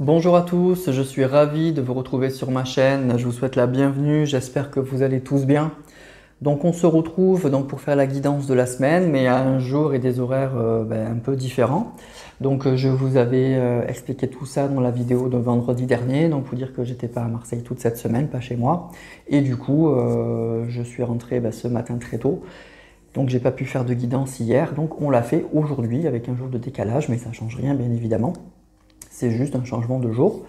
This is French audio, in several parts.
Bonjour à tous, je suis ravi de vous retrouver sur ma chaîne. Je vous souhaite la bienvenue, j'espère que vous allez tous bien. Donc on se retrouve pour faire la guidance de la semaine, mais à un jour et des horaires un peu différents. Je vous avais expliqué tout ça dans la vidéo de vendredi dernier, donc vous dire que j'étais pas à Marseille toute cette semaine, pas chez moi. Et du coup, je suis rentré ce matin très tôt. Donc j'ai pas pu faire de guidance hier, donc on l'a fait aujourd'hui avec un jour de décalage, mais ça change rien bien évidemment. C'est juste un changement de jour.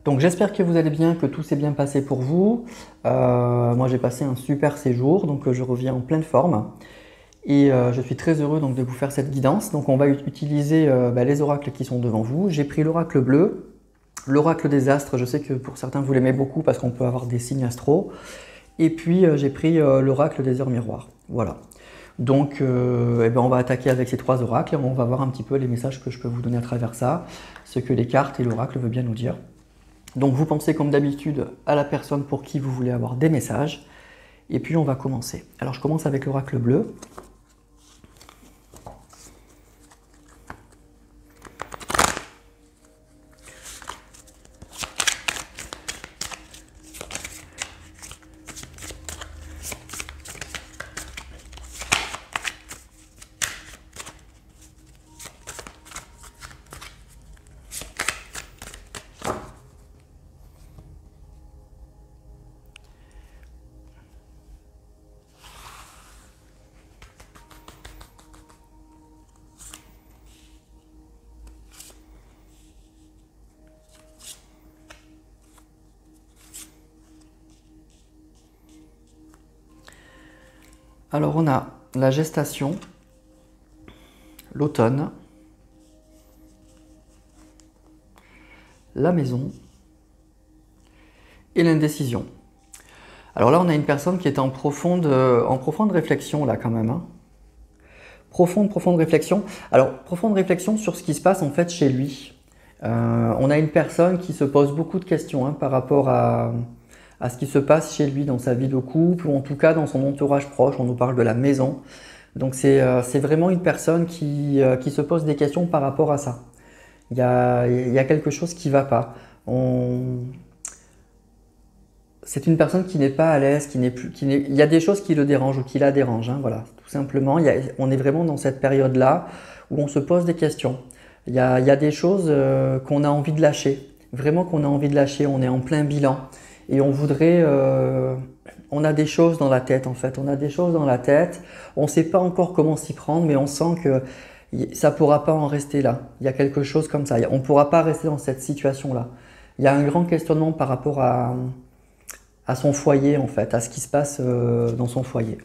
Donc j'espère que vous allez bien, que tout s'est bien passé pour vous. Moi j'ai passé un super séjour, donc je reviens en pleine forme. Et je suis très heureux de vous faire cette guidance. Donc on va utiliser les oracles qui sont devant vous. J'ai pris l'oracle bleu, l'oracle des astres. Je sais que pour certains vous l'aimez beaucoup parce qu'on peut avoir des signes astro. Et puis j'ai pris l'oracle des heures miroirs. Voilà. Donc on va attaquer avec ces trois oracles et on va voir un petit peu les messages que je peux vous donner à travers ça, ce que les cartes et l'oracle veulent bien nous dire. Donc vous pensez comme d'habitude à la personne pour qui vous voulez avoir des messages. Et puis on va commencer. Alors je commence avec l'oracle bleu. Alors on a la gestation, l'automne, la maison et l'indécision. Alors là on a une personne qui est en profonde réflexion là quand même. Hein. Profonde réflexion. Alors profonde réflexion sur ce qui se passe en fait chez lui. On a une personne qui se pose beaucoup de questions par rapport à ce qui se passe chez lui dans sa vie de couple ou en tout cas dans son entourage proche. On nous parle de la maison. Donc c'est vraiment une personne qui se pose des questions par rapport à ça. Il y a quelque chose qui ne va pas. C'est une personne qui n'est pas à l'aise, il y a des choses qui le dérangent ou qui la dérangent. Hein, voilà, tout simplement. On est vraiment dans cette période-là où on se pose des questions. Il y a des choses qu'on a envie de lâcher. Vraiment qu'on a envie de lâcher. On est en plein bilan. Et on voudrait... on a des choses dans la tête en fait. On a des choses dans la tête. On ne sait pas encore comment s'y prendre, mais on sent que ça ne pourra pas en rester là. Il y a quelque chose comme ça. On ne pourra pas rester dans cette situation-là. Il y a un grand questionnement par rapport à son foyer en fait, à ce qui se passe dans son foyer.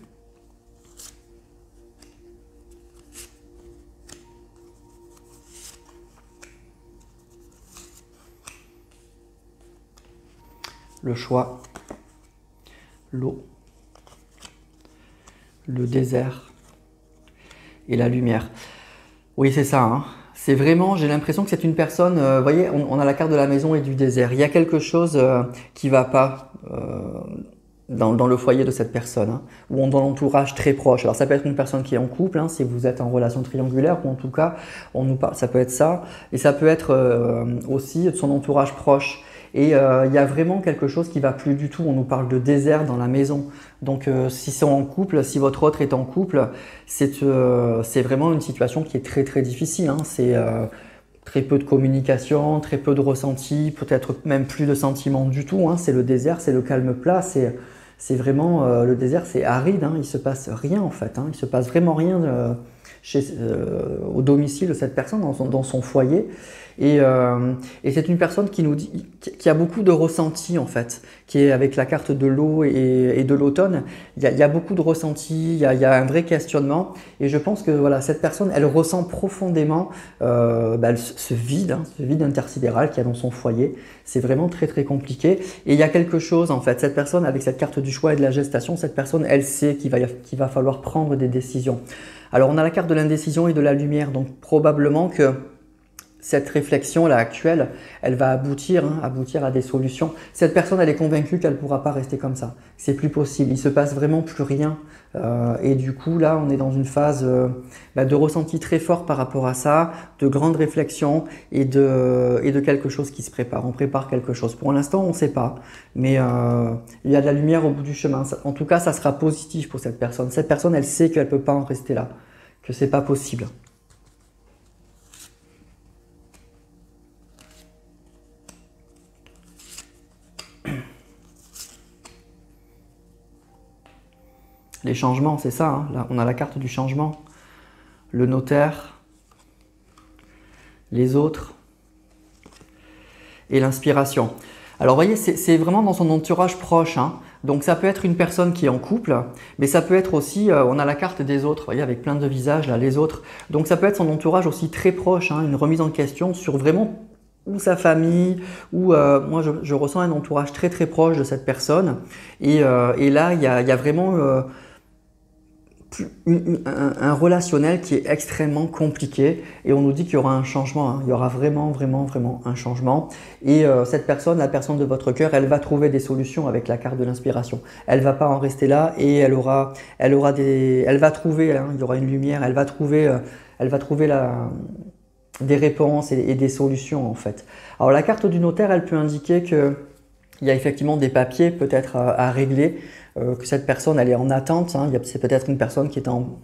Le choix, l'eau, le désert et la lumière. Oui, c'est ça. Hein. C'est vraiment, j'ai l'impression que c'est une personne, vous voyez, on a la carte de la maison et du désert. Il y a quelque chose qui ne va pas dans le foyer de cette personne, hein, ou dans l'entourage très proche. Alors ça peut être une personne qui est en couple, hein, si vous êtes en relation triangulaire, ou en tout cas, on nous parle, ça peut être ça, et ça peut être aussi de son entourage proche. Et il y a vraiment quelque chose qui ne va plus du tout. On nous parle de désert dans la maison. Donc si c'est en couple, si votre autre est en couple, c'est vraiment une situation qui est très très difficile. Hein. C'est très peu de communication, très peu de ressenti, peut-être même plus de sentiments du tout. Hein. C'est le désert, c'est le calme plat. C'est vraiment le désert, c'est aride. Hein. Il se passe rien en fait. Hein. Il se passe vraiment rien au domicile de cette personne, dans son foyer. Et c'est une personne qui nous dit, qui a beaucoup de ressenti en fait, qui est avec la carte de l'eau et de l'automne. Il y a beaucoup de ressenti, il y a un vrai questionnement. Et je pense que voilà, cette personne, elle ressent profondément ce vide intersidéral qu'il y a dans son foyer. C'est vraiment très très compliqué. Et il y a quelque chose en fait, cette personne avec cette carte du choix et de la gestation, cette personne, elle sait qu'il va falloir prendre des décisions. Alors on a la carte de l'indécision et de la lumière, donc probablement que cette réflexion là actuelle, elle va aboutir, aboutir à des solutions. Cette personne, elle est convaincue qu'elle ne pourra pas rester comme ça. C'est plus possible. Il se passe vraiment plus rien. Et du coup, là, on est dans une phase de ressenti très fort par rapport à ça, de grande réflexion et de quelque chose qui se prépare. On prépare quelque chose. Pour l'instant, on ne sait pas, mais il y a de la lumière au bout du chemin. En tout cas, ça sera positif pour cette personne. Cette personne, elle sait qu'elle ne peut pas en rester là, que c'est pas possible. Les changements, c'est ça, hein. Là, on a la carte du changement. Le notaire, les autres et l'inspiration. Alors, vous voyez, c'est vraiment dans son entourage proche, hein. Donc, ça peut être une personne qui est en couple, mais ça peut être aussi, on a la carte des autres, vous voyez, avec plein de visages, là, les autres. Donc, ça peut être son entourage aussi très proche, hein, une remise en question sur vraiment ou sa famille, ou moi, je ressens un entourage très, très proche de cette personne. Et là, il y a vraiment un relationnel qui est extrêmement compliqué et on nous dit qu'il y aura un changement, hein. Il y aura vraiment un changement et cette personne, la personne de votre cœur, elle va trouver des solutions avec la carte de l'inspiration. Elle va pas en rester là et elle va trouver, hein, il y aura une lumière, elle va trouver des réponses et des solutions en fait. Alors la carte du notaire, elle peut indiquer que il y a effectivement des papiers peut-être à régler, que cette personne elle est en attente, hein. C'est peut-être une personne qui est en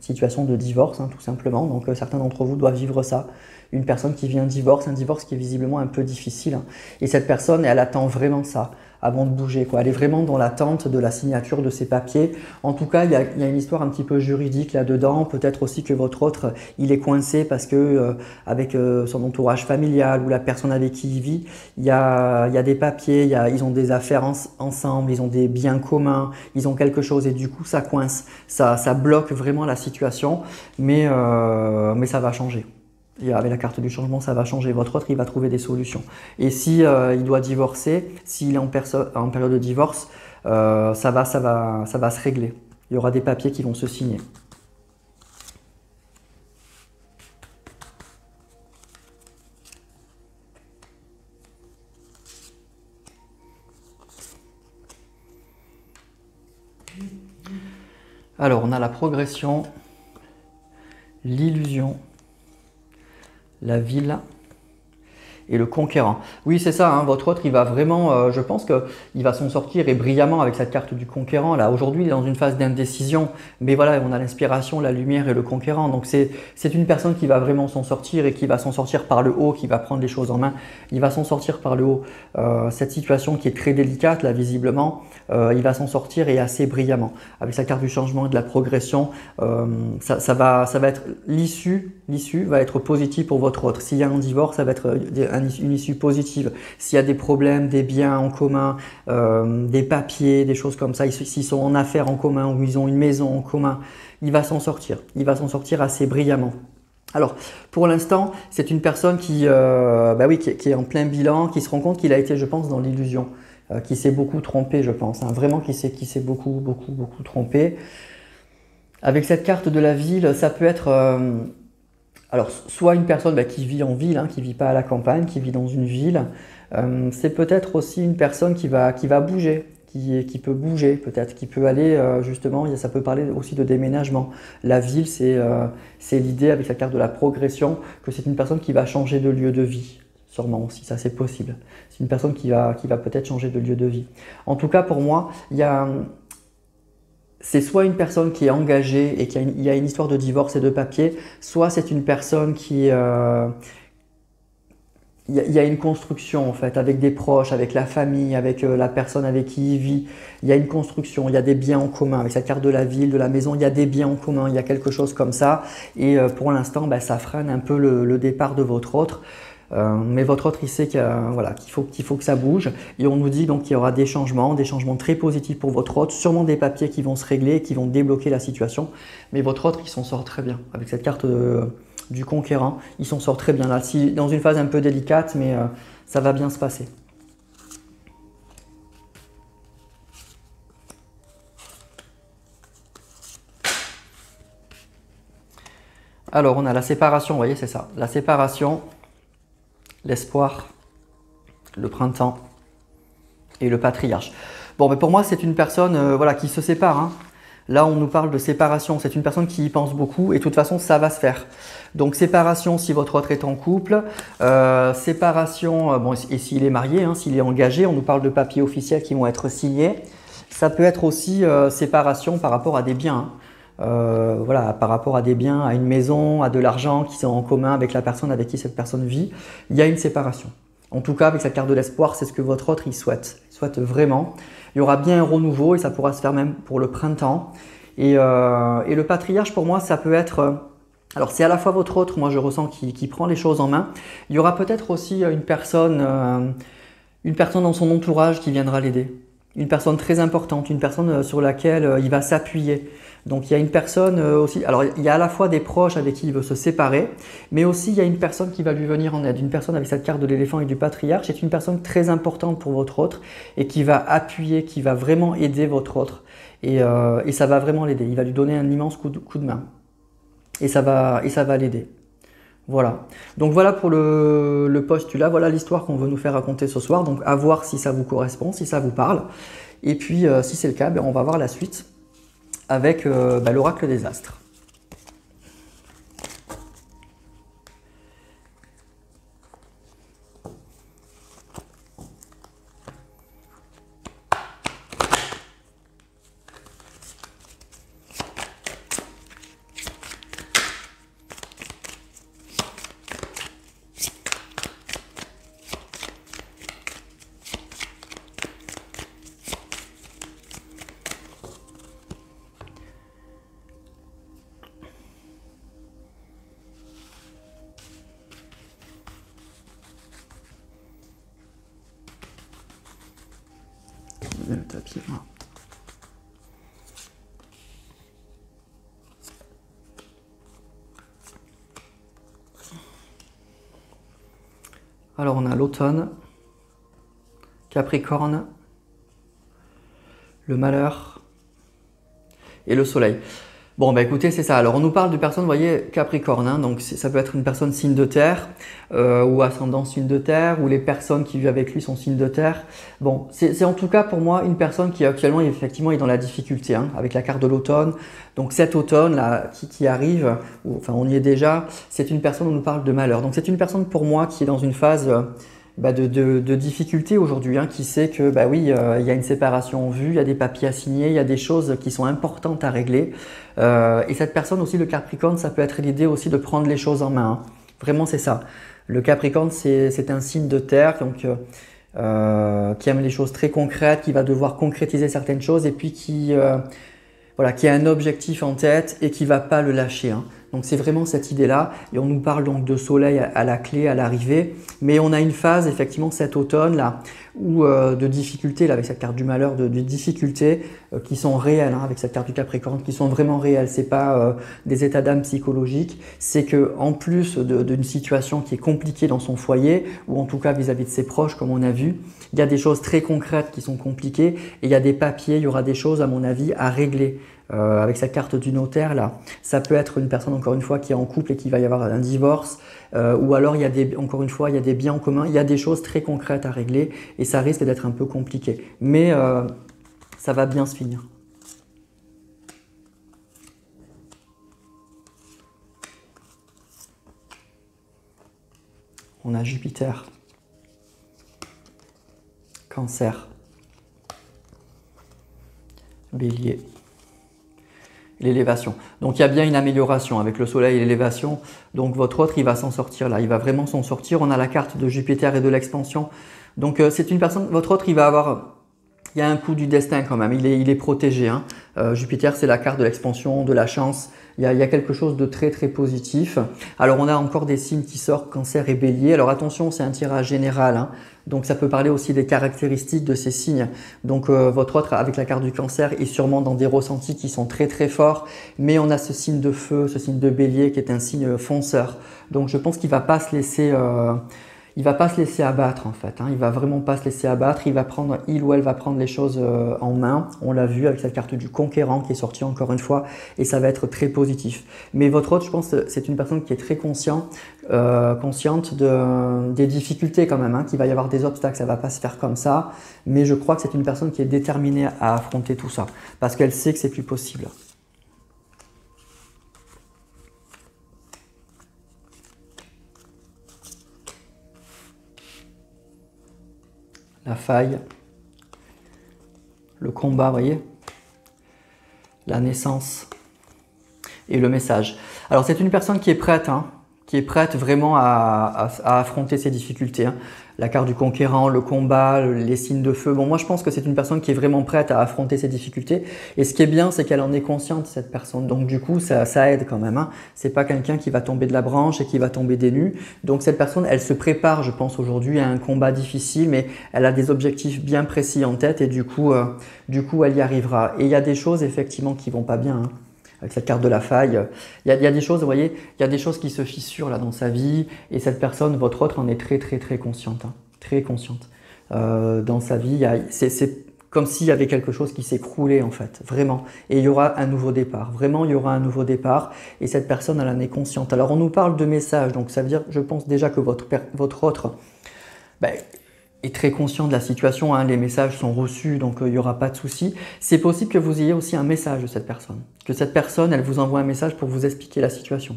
situation de divorce, hein, tout simplement. Donc certains d'entre vous doivent vivre ça. Une personne qui vit un divorce qui est visiblement un peu difficile, hein. Et cette personne, elle attend vraiment ça avant de bouger, quoi. Elle est vraiment dans l'attente de la signature de ces papiers. En tout cas, il y a une histoire un petit peu juridique là-dedans. Peut-être aussi que votre autre, il est coincé parce que avec son entourage familial ou la personne avec qui il vit, il y a des papiers, ils ont des affaires ensemble, ils ont des biens communs, ils ont quelque chose et du coup, ça coince. Ça bloque vraiment la situation, mais ça va changer. Et avec la carte du changement, ça va changer. Votre autre, il va trouver des solutions. Et si il doit divorcer, s'il est en période de divorce, ça va se régler. Il y aura des papiers qui vont se signer. Alors, on a la progression, l'illusion, la ville et le conquérant. Oui, c'est ça, hein, votre autre, il va vraiment, je pense qu'il va s'en sortir et brillamment avec cette carte du conquérant. Là, aujourd'hui, il est dans une phase d'indécision, mais voilà, on a l'inspiration, la lumière et le conquérant. Donc, c'est une personne qui va vraiment s'en sortir et qui va s'en sortir par le haut, qui va prendre les choses en main. Il va s'en sortir par le haut. Cette situation qui est très délicate, là, visiblement, il va s'en sortir et assez brillamment. Avec sa carte du changement et de la progression, ça va être l'issue va être positive pour votre autre. S'il y a un divorce, ça va être une issue positive. S'il y a des problèmes, des biens en commun, des papiers, des choses comme ça, s'ils sont en affaires en commun ou ils ont une maison en commun, il va s'en sortir. Il va s'en sortir assez brillamment. Alors, pour l'instant, c'est une personne qui est en plein bilan, qui se rend compte qu'il a été, je pense, dans l'illusion, qui s'est beaucoup trompé, je pense, hein, vraiment qui s'est beaucoup trompé. Avec cette carte de la ville, ça peut être alors soit une personne qui vit en ville, hein, qui ne vit pas à la campagne, qui vit dans une ville. C'est peut-être aussi une personne qui va bouger, qui peut bouger peut-être, qui peut aller justement, ça peut parler aussi de déménagement. La ville, c'est l'idée avec la carte de la progression que c'est une personne qui va changer de lieu de vie. Sûrement aussi, ça c'est possible. C'est une personne qui va peut-être changer de lieu de vie. En tout cas, pour moi, c'est soit une personne qui est engagée et il y a une histoire de divorce et de papier, soit c'est une personne qui... il y a une construction en fait, avec des proches, avec la famille, avec la personne avec qui il vit. Il y a une construction, il y a des biens en commun. Avec sa carte de la ville, de la maison, il y a des biens en commun, il y a quelque chose comme ça. Et pour l'instant, ça freine un peu le départ de votre autre. Mais votre autre, il sait qu'il faut que ça bouge. Et on nous dit donc qu'il y aura des changements très positifs pour votre autre, sûrement des papiers qui vont se régler, qui vont débloquer la situation. Mais votre autre, il s'en sort très bien. Avec cette carte du conquérant, il s'en sort très bien. Là, dans une phase un peu délicate, mais ça va bien se passer. Alors, on a la séparation, vous voyez, c'est ça. La séparation. l'espoir, le printemps et le patriarche. Bon, mais pour moi, c'est une personne voilà, qui se sépare, hein. Là, on nous parle de séparation. C'est une personne qui y pense beaucoup et de toute façon, ça va se faire. Donc, séparation si votre autre est en couple. Séparation, bon, et s'il est marié, hein, s'il est engagé, on nous parle de papiers officiels qui vont être signés. Ça peut être aussi séparation par rapport à des biens, hein. Voilà, par rapport à des biens, à une maison, à de l'argent qui sont en commun avec la personne avec qui cette personne vit. Il y a une séparation. En tout cas, avec cette carte de l'espoir, c'est ce que votre autre il souhaite. Il souhaite vraiment. Il y aura bien un renouveau et ça pourra se faire même pour le printemps. Et le patriarche, pour moi, ça peut être... alors, c'est à la fois votre autre, moi je ressens, qui prend les choses en main. Il y aura peut-être aussi une personne dans son entourage qui viendra l'aider. Une personne très importante, une personne sur laquelle il va s'appuyer. Donc il y a une personne aussi, alors il y a à la fois des proches avec qui il veut se séparer, mais aussi il y a une personne qui va lui venir en aide. Une personne avec cette carte de l'éléphant et du patriarche est une personne très importante pour votre autre et qui va appuyer, qui va vraiment aider votre autre. Et ça va vraiment l'aider. Il va lui donner un immense coup de main. Et ça va l'aider. Voilà. Donc voilà pour le postulat, voilà l'histoire qu'on veut nous faire raconter ce soir. Donc à voir si ça vous correspond, si ça vous parle. Et puis si c'est le cas, on va voir la suite avec l'oracle des astres. Le tapis. Alors on a l'automne, Capricorne, le malheur et le soleil. Bon, écoutez, c'est ça. Alors, on nous parle de personnes, vous voyez, Capricorne, hein, donc ça peut être une personne signe de terre ou ascendant signe de terre, ou les personnes qui vivent avec lui sont signes de terre. Bon, c'est en tout cas pour moi une personne qui actuellement, effectivement, est dans la difficulté, hein, avec la carte de l'automne. Donc, cet automne-là qui arrive, enfin, on y est déjà, c'est une personne, on nous parle de malheur. Donc, c'est une personne pour moi qui est dans une phase... de difficulté aujourd'hui, hein, qui sait que oui, il y a une séparation en vue, il y a des papiers à signer, il y a des choses qui sont importantes à régler. Et cette personne aussi, le Capricorne, ça peut être l'idée aussi de prendre les choses en main, hein. Vraiment, c'est ça. Le Capricorne, c'est un signe de terre, donc qui aime les choses très concrètes, qui va devoir concrétiser certaines choses et puis qui a un objectif en tête et qui va pas le lâcher, hein. Donc c'est vraiment cette idée-là, et on nous parle donc de soleil à la clé, à l'arrivée, mais on a une phase effectivement cet automne-là, où de difficultés, là, avec cette carte du malheur, de difficultés qui sont réelles, hein, avec cette carte du Capricorne, qui sont vraiment réelles. C'est pas des états d'âme psychologiques, c'est que en plus d'une situation qui est compliquée dans son foyer, ou en tout cas vis-à-vis de ses proches, comme on a vu, il y a des choses très concrètes qui sont compliquées, et il y a des papiers, il y aura des choses à mon avis à régler. Avec sa carte du notaire là, ça peut être une personne encore une fois qui est en couple et qui va y avoir un divorce, ou alors il y a encore une fois il y a des biens en commun, il y a des choses très concrètes à régler et ça risque d'être un peu compliqué, mais ça va bien se finir. On a Jupiter, Cancer, Bélier, l'élévation. Donc il y a bien une amélioration avec le soleil et l'élévation. Donc votre autre, il va s'en sortir là. Il va vraiment s'en sortir. On a la carte de Jupiter et de l'expansion. Donc c'est une personne, votre autre, il va avoir... Il y a un coup du destin quand même. Il est protégé, hein. Jupiter, c'est la carte de l'expansion, de la chance. Il y a quelque chose de très très positif. Alors on a encore des signes qui sortent, Cancer et Bélier. Alors attention, c'est un tirage général, hein. Donc ça peut parler aussi des caractéristiques de ces signes. Donc votre autre avec la carte du Cancer est sûrement dans des ressentis qui sont très très forts. Mais on a ce signe de feu, ce signe de Bélier qui est un signe fonceur. Donc je pense qu'il va pas se laisser... il va pas se laisser abattre en fait, hein. Il va vraiment pas se laisser abattre, il ou elle va prendre les choses en main. On l'a vu avec cette carte du conquérant qui est sortie encore une fois et ça va être très positif. Mais votre hôte, je pense, c'est une personne qui est très consciente des difficultés quand même, hein, qu'il va y avoir des obstacles, ça va pas se faire comme ça. Mais je crois que c'est une personne qui est déterminée à affronter tout ça parce qu'elle sait que c'est plus possible. La faille, le combat, vous voyez, la naissance et le message. Alors c'est une personne qui est prête, hein, qui est prête vraiment à affronter ses difficultés, hein. La carte du conquérant, le combat, les signes de feu. Bon, moi je pense que c'est une personne qui est vraiment prête à affronter ses difficultés. Et ce qui est bien, c'est qu'elle en est consciente, cette personne. Donc du coup, ça aide quand même, hein. C'est pas quelqu'un qui va tomber de la branche et qui va tomber des nues. Donc cette personne, elle se prépare, je pense, aujourd'hui à un combat difficile, mais elle a des objectifs bien précis en tête et du coup, elle y arrivera. Et il y a des choses effectivement qui vont pas bien, hein. Avec cette carte de la faille, il y a des choses, vous voyez, il y a des choses qui se fissurent là dans sa vie et cette personne, votre autre, en est très consciente, hein, très consciente. Dans sa vie, c'est comme s'il y avait quelque chose qui s'écroulait en fait, vraiment. Et il y aura un nouveau départ, vraiment il y aura un nouveau départ et cette personne, elle en est consciente. Alors on nous parle de messages, donc ça veut dire, je pense déjà que votre autre, est très conscient de la situation, hein, les messages sont reçus, donc il n'y aura pas de souci. C'est possible que vous ayez aussi un message de cette personne, que cette personne, elle vous envoie un message pour vous expliquer la situation.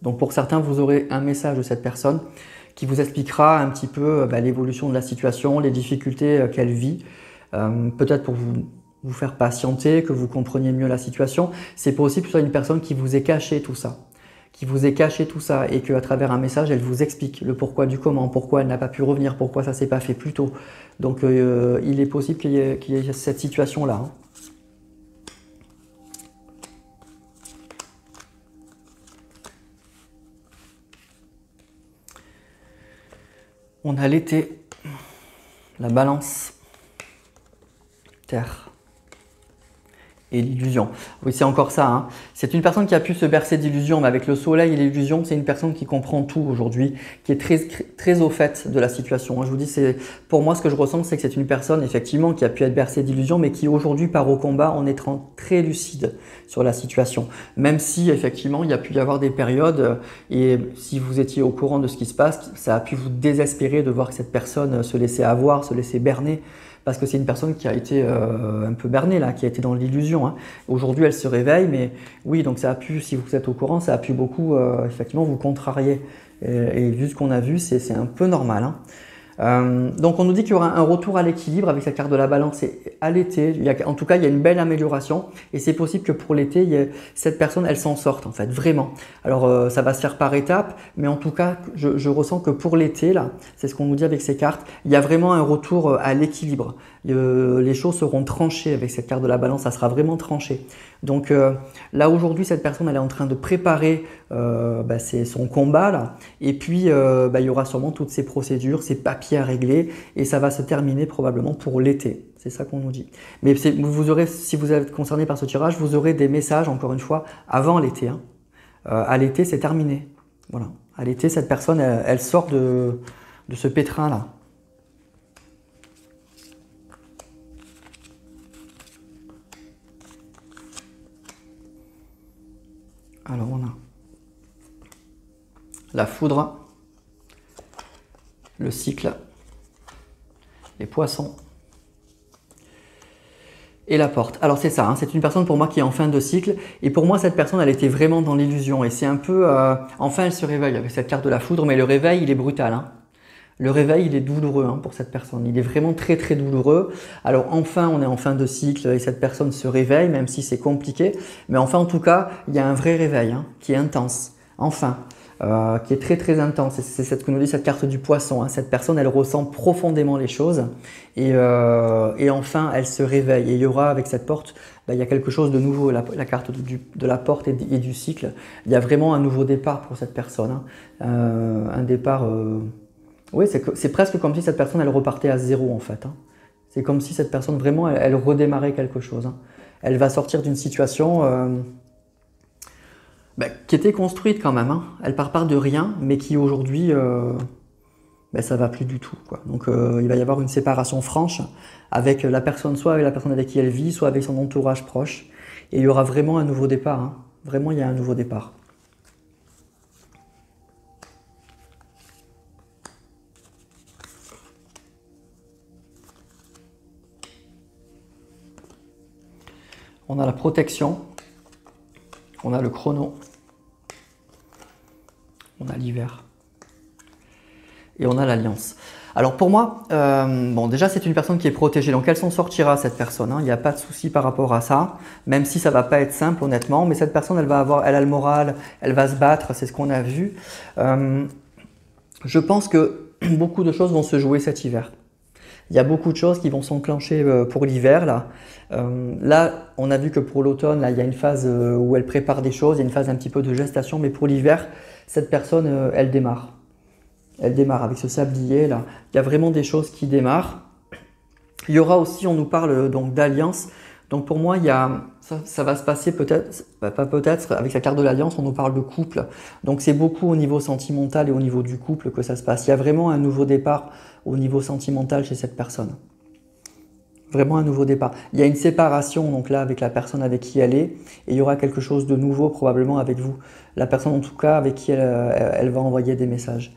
Donc pour certains, vous aurez un message de cette personne qui vous expliquera un petit peu l'évolution de la situation, les difficultés qu'elle vit, peut-être pour vous faire patienter, que vous compreniez mieux la situation. C'est possible que ce soit une personne qui vous ait caché tout ça. Et qu'à travers un message, elle vous explique le pourquoi du comment, pourquoi elle n'a pas pu revenir, pourquoi ça ne s'est pas fait plus tôt. Donc il est possible qu'il y ait cette situation-là, hein. On a l'été, la balance, terre. Et l'illusion. Oui, c'est encore ça, hein. C'est une personne qui a pu se bercer d'illusions, mais avec le soleil et l'illusion, c'est une personne qui comprend tout aujourd'hui, qui est très au fait de la situation. Je vous dis, pour moi, ce que je ressens, c'est que c'est une personne, effectivement, qui a pu être bercée d'illusions, mais qui aujourd'hui part au combat en étant très lucide sur la situation. Même si, effectivement, il y a pu y avoir des périodes, et si vous étiez au courant de ce qui se passe, ça a pu vous désespérer de voir que cette personne se laissait avoir, se laissait berner. Parce que c'est une personne qui a été un peu bernée, là, qui a été dans l'illusion, hein. Aujourd'hui, elle se réveille, mais oui, donc ça a pu, si vous êtes au courant, ça a pu beaucoup, effectivement, vous contrarier. Et vu ce qu'on a vu, c'est un peu normal, hein. Donc on nous dit qu'il y aura un retour à l'équilibre avec cette carte de la balance et à l'été. En tout cas, il y a une belle amélioration et c'est possible que pour l'été, cette personne, elle s'en sorte en fait, vraiment. Alors ça va se faire par étapes, mais en tout cas, je ressens que pour l'été, là, c'est ce qu'on nous dit avec ces cartes, il y a vraiment un retour à l'équilibre. Les choses seront tranchées avec cette carte de la balance, ça sera vraiment tranché. Donc là aujourd'hui, cette personne, elle est en train de préparer son combat là, et puis il y aura sûrement toutes ces procédures, ces papiers à régler, et ça va se terminer probablement pour l'été. C'est ça qu'on nous dit. Mais vous aurez, si vous êtes concerné par ce tirage, vous aurez des messages, encore une fois, avant l'été, hein. À l'été, c'est terminé. Voilà. À l'été, cette personne, elle sort de ce pétrin là. Alors on a la foudre, le cycle, les poissons et la porte. Alors c'est ça, hein, c'est une personne pour moi qui est en fin de cycle et pour moi cette personne elle était vraiment dans l'illusion et c'est un peu, enfin elle se réveille avec cette carte de la foudre mais le réveil il est brutal, hein. Le réveil, il est douloureux, hein, pour cette personne. Il est vraiment très douloureux. Alors enfin, on est en fin de cycle et cette personne se réveille, même si c'est compliqué. Mais enfin, en tout cas, il y a un vrai réveil, hein, qui est intense. Enfin, qui est très intense. Et c'est ce que nous dit cette carte du poisson, hein. Cette personne, elle ressent profondément les choses. Et enfin, elle se réveille. Et il y aura avec cette porte, il y a quelque chose de nouveau. La carte de la porte et du cycle. Il y a vraiment un nouveau départ pour cette personne, hein. Un départ... Oui, c'est presque comme si cette personne, elle repartait à zéro en fait, hein. C'est comme si cette personne, vraiment, elle redémarrait quelque chose, hein. Elle va sortir d'une situation qui était construite quand même, hein. Elle part de rien, mais qui aujourd'hui ben, ça va plus du tout, quoi. Donc il va y avoir une séparation franche avec la personne, soit avec la personne avec qui elle vit, soit avec son entourage proche. Et il y aura vraiment un nouveau départ, hein. Vraiment, il y a un nouveau départ. On a la protection, on a le chrono, on a l'hiver et on a l'alliance. Alors pour moi, bon déjà c'est une personne qui est protégée, donc elle s'en sortira cette personne, hein. Il n'y a pas de souci par rapport à ça, même si ça ne va pas être simple honnêtement, mais cette personne elle a le moral, elle va se battre, c'est ce qu'on a vu. Je pense que beaucoup de choses vont se jouer cet hiver. Il y a beaucoup de choses qui vont s'enclencher pour l'hiver là. Là, on a vu que pour l'automne, là, il y a une phase où elle prépare des choses, il y a une phase un petit peu de gestation, mais pour l'hiver, cette personne, elle démarre. Elle démarre avec ce sablier là. Il y a vraiment des choses qui démarrent. Il y aura aussi, on nous parle donc d'alliance. Donc pour moi, ça va se passer peut-être, pas peut-être, avec la carte de l'alliance, on nous parle de couple. Donc c'est beaucoup au niveau sentimental et au niveau du couple que ça se passe. Il y a vraiment un nouveau départ au niveau sentimental chez cette personne. Vraiment un nouveau départ. Il y a une séparation donc là avec la personne avec qui elle est et il y aura quelque chose de nouveau probablement avec vous. La personne en tout cas avec qui elle va envoyer des messages.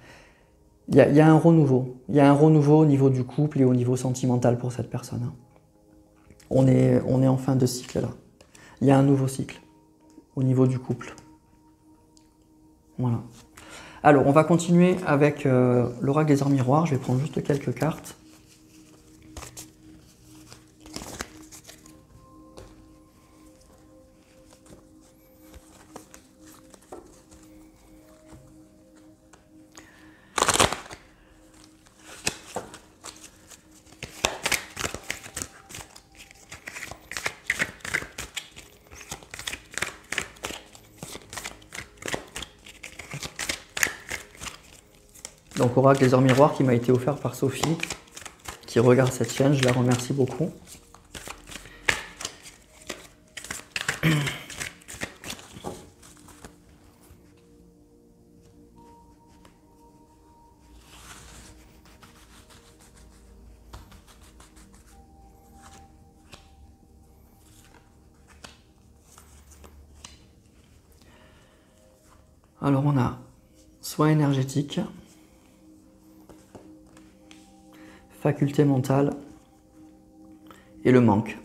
Il y a un renouveau. Il y a un renouveau au niveau du couple et au niveau sentimental pour cette personne. On est en fin de cycle là. Il y a un nouveau cycle au niveau du couple. Voilà. Alors, on va continuer avec l'oracle des heures miroirs. Je vais prendre juste quelques cartes. Donc oracle des heures miroirs qui m'a été offert par Sophie, qui regarde cette chaîne, je la remercie beaucoup. Alors on a soin énergétique, faculté mentale et le manque.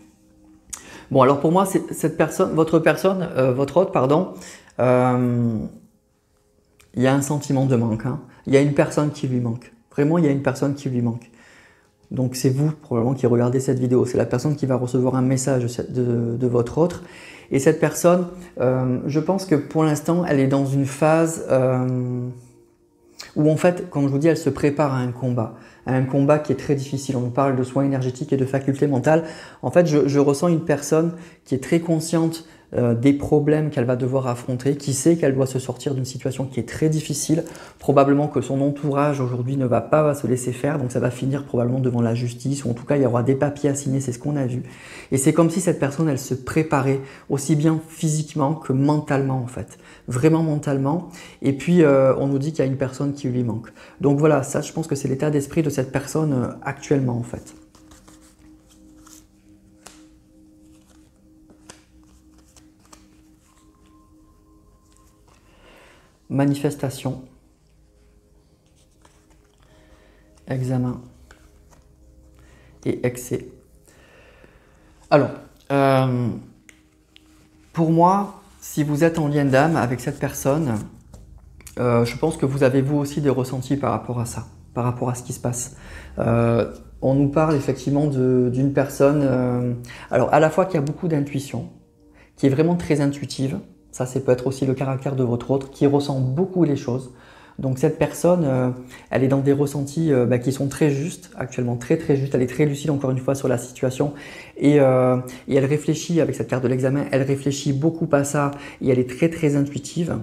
Bon alors pour moi, cette personne, votre hôte, pardon, il y a un sentiment de manque, hein. Il y a une personne qui lui manque. Vraiment, il y a une personne qui lui manque. Donc c'est vous probablement qui regardez cette vidéo. C'est la personne qui va recevoir un message de votre hôte. Et cette personne, je pense que pour l'instant, elle est dans une phase où en fait, comme je vous dis, elle se prépare à un combat qui est très difficile. On nous parle de soins énergétiques et de facultés mentales. En fait, je ressens une personne qui est très consciente des problèmes qu'elle va devoir affronter, qui sait qu'elle doit se sortir d'une situation qui est très difficile. Probablement que son entourage aujourd'hui ne va pas se laisser faire, donc ça va finir probablement devant la justice, ou en tout cas il y aura des papiers à signer, c'est ce qu'on a vu. Et c'est comme si cette personne, elle se préparait aussi bien physiquement que mentalement en fait. Vraiment mentalement. Et puis on nous dit qu'il y a une personne qui lui manque. Donc voilà, ça je pense que c'est l'état d'esprit de cette personne actuellement en fait. Manifestation, examen et excès. Alors, pour moi, si vous êtes en lien d'âme avec cette personne, je pense que vous avez vous aussi des ressentis par rapport à ça, par rapport à ce qui se passe. On nous parle effectivement d'une personne, alors à la fois qui a beaucoup d'intuition, qui est vraiment très intuitive. Ça, c'est peut être aussi le caractère de votre autre, qui ressent beaucoup les choses. Donc cette personne, elle est dans des ressentis qui sont très justes, actuellement très justes. Elle est très lucide encore une fois sur la situation et elle réfléchit avec cette carte de l'examen, elle réfléchit beaucoup à ça et elle est très intuitive.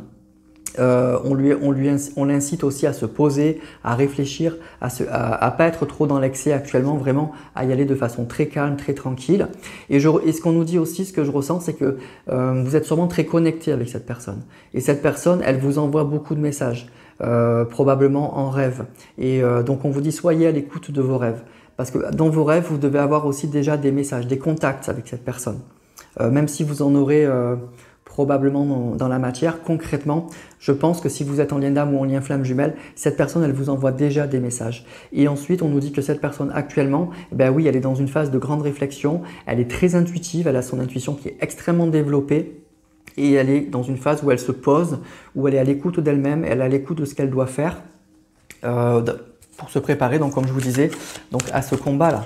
On l'incite aussi à se poser, à réfléchir, à pas être trop dans l'excès actuellement, vraiment à y aller de façon très calme, très tranquille. Et ce qu'on nous dit aussi, ce que je ressens, c'est que vous êtes sûrement très connecté avec cette personne. Et cette personne, elle vous envoie beaucoup de messages. probablement en rêve. Et donc on vous dit soyez à l'écoute de vos rêves. Parce que dans vos rêves, vous devez avoir aussi déjà des messages, des contacts avec cette personne. Même si vous en aurez probablement dans la matière, concrètement, je pense que si vous êtes en lien d'âme ou en lien flamme jumelle, cette personne, elle vous envoie déjà des messages. Et ensuite, on nous dit que cette personne actuellement, ben oui, elle est dans une phase de grande réflexion, elle est très intuitive, elle a son intuition qui est extrêmement développée et elle est dans une phase où elle se pose, où elle est à l'écoute d'elle-même, elle est à l'écoute de ce qu'elle doit faire pour se préparer, donc comme je vous disais, donc à ce combat-là.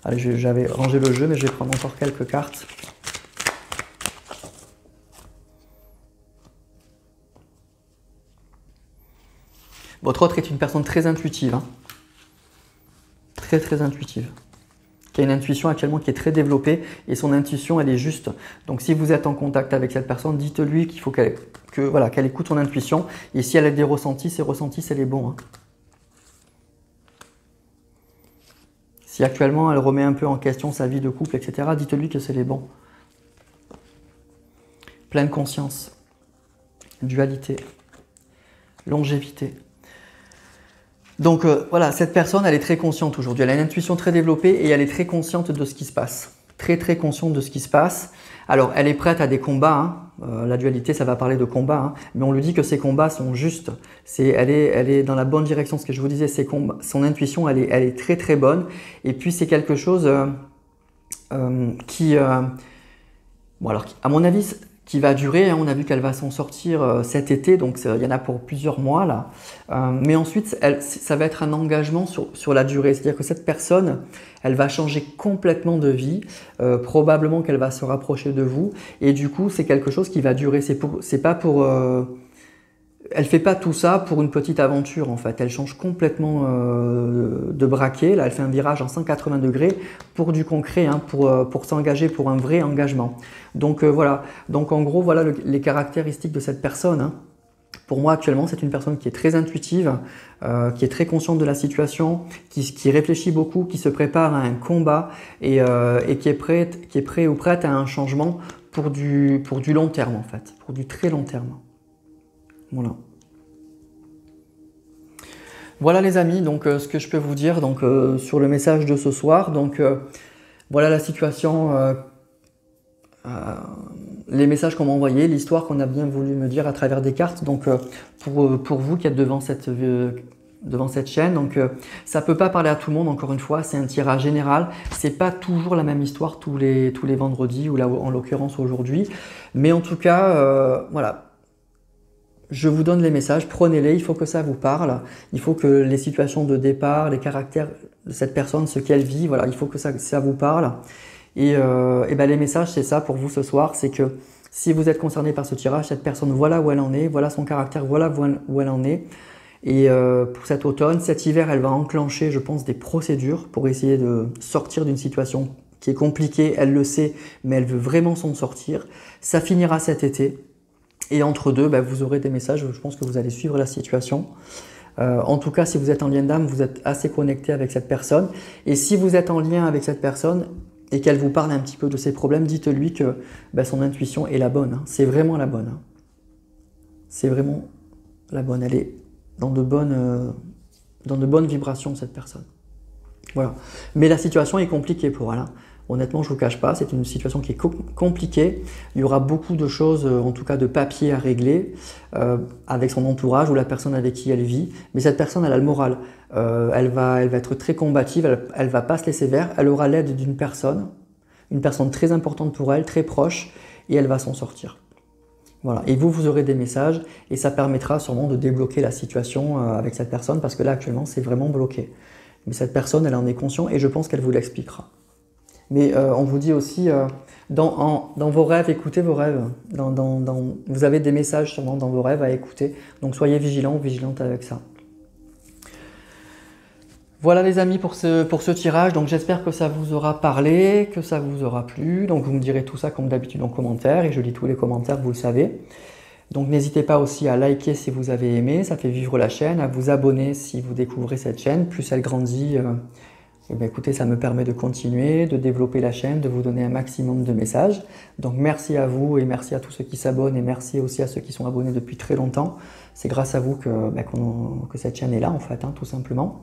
Allez, j'avais rangé le jeu, mais je vais prendre encore quelques cartes. Votre autre est une personne très intuitive, hein. Très intuitive, qui a une intuition actuellement qui est très développée et son intuition elle est juste. Donc si vous êtes en contact avec cette personne, dites-lui qu'il faut qu'elle écoute son intuition et si elle a des ressentis, ces ressentis c'est les bons, hein. Si actuellement elle remet un peu en question sa vie de couple, etc., dites-lui que c'est les bons. Pleine conscience, dualité, longévité. Donc voilà, cette personne, elle est très consciente aujourd'hui. Elle a une intuition très développée et elle est très consciente de ce qui se passe. Très consciente de ce qui se passe. Alors, elle est prête à des combats, hein. La dualité, ça va parler de combats, hein. Mais on lui dit que ces combats sont justes. Elle est dans la bonne direction. Ce que je vous disais, son intuition, elle est très bonne. Et puis, c'est quelque chose bon, alors, à mon avis, qui va durer, hein. On a vu qu'elle va s'en sortir cet été, donc il y en a pour plusieurs mois là. Mais ensuite, ça va être un engagement sur la durée, c'est-à-dire que cette personne, elle va changer complètement de vie, probablement qu'elle va se rapprocher de vous, et du coup, c'est quelque chose qui va durer. Elle fait pas tout ça pour une petite aventure en fait. Elle change complètement de braquet. Là, elle fait un virage en 180 degrés pour du concret, hein, pour s'engager pour un vrai engagement. Donc voilà. Donc en gros, voilà les caractéristiques de cette personne, hein. Pour moi, actuellement, c'est une personne qui est très intuitive, qui est très consciente de la situation, qui réfléchit beaucoup, qui se prépare à un combat et qui est prêt ou prête à un changement pour du long terme en fait, pour du très long terme. Voilà. Voilà les amis, donc ce que je peux vous dire donc, sur le message de ce soir. Donc voilà la situation, les messages qu'on m'a envoyés, l'histoire qu'on a bien voulu me dire à travers des cartes. Donc pour vous qui êtes devant cette chaîne, donc ça peut pas parler à tout le monde, encore une fois, c'est un tirage général. C'est pas toujours la même histoire tous les vendredis ou là en l'occurrence aujourd'hui. Mais en tout cas, voilà. Je vous donne les messages, prenez-les, il faut que ça vous parle, il faut que les situations de départ, les caractères de cette personne, ce qu'elle vit, voilà, il faut que ça vous parle. Et ben les messages, c'est ça pour vous ce soir, c'est que si vous êtes concerné par ce tirage, cette personne, voilà où elle en est, voilà son caractère, voilà où elle en est. Et pour cet automne, cet hiver, elle va enclencher, je pense, des procédures pour essayer de sortir d'une situation qui est compliquée, elle le sait, mais elle veut vraiment s'en sortir. Ça finira cet été. Et entre deux, ben, vous aurez des messages, je pense que vous allez suivre la situation. En tout cas, si vous êtes en lien d'âme, vous êtes assez connecté avec cette personne. Et si vous êtes en lien avec cette personne et qu'elle vous parle un petit peu de ses problèmes, dites-lui que ben, son intuition est la bonne, hein. C'est vraiment la bonne, hein. C'est vraiment la bonne. Elle est dans de bonnes vibrations, cette personne. Voilà. Mais la situation est compliquée pour elle, hein. Honnêtement, je ne vous cache pas, c'est une situation qui est compliquée. Il y aura beaucoup de choses, en tout cas de papier à régler avec son entourage ou la personne avec qui elle vit. Mais cette personne, elle a le moral. Elle va être très combative, elle ne va pas se laisser faire. Elle aura l'aide d'une personne, une personne très importante pour elle, très proche, et elle va s'en sortir. Voilà. Et vous aurez des messages et ça permettra sûrement de débloquer la situation avec cette personne parce que là, actuellement, c'est vraiment bloqué. Mais cette personne, elle en est consciente et je pense qu'elle vous l'expliquera. Mais on vous dit aussi, dans vos rêves, écoutez vos rêves. Vous avez des messages sûrement dans vos rêves à écouter. Donc soyez vigilants ou vigilantes avec ça. Voilà les amis pour ce tirage. Donc j'espère que ça vous aura parlé, que ça vous aura plu. Donc vous me direz tout ça comme d'habitude en commentaire. Et je lis tous les commentaires, vous le savez. Donc n'hésitez pas aussi à liker si vous avez aimé. Ça fait vivre la chaîne. À vous abonner si vous découvrez cette chaîne. Plus elle grandit, Et bien écoutez, ça me permet de continuer, de développer la chaîne, de vous donner un maximum de messages. Donc merci à vous et merci à tous ceux qui s'abonnent et merci aussi à ceux qui sont abonnés depuis très longtemps. C'est grâce à vous que cette chaîne est là en fait, hein, tout simplement.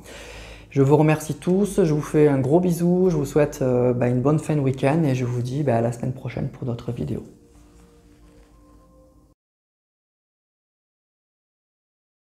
Je vous remercie tous, je vous fais un gros bisou, je vous souhaite une bonne fin de week-end et je vous dis à la semaine prochaine pour d'autres vidéos.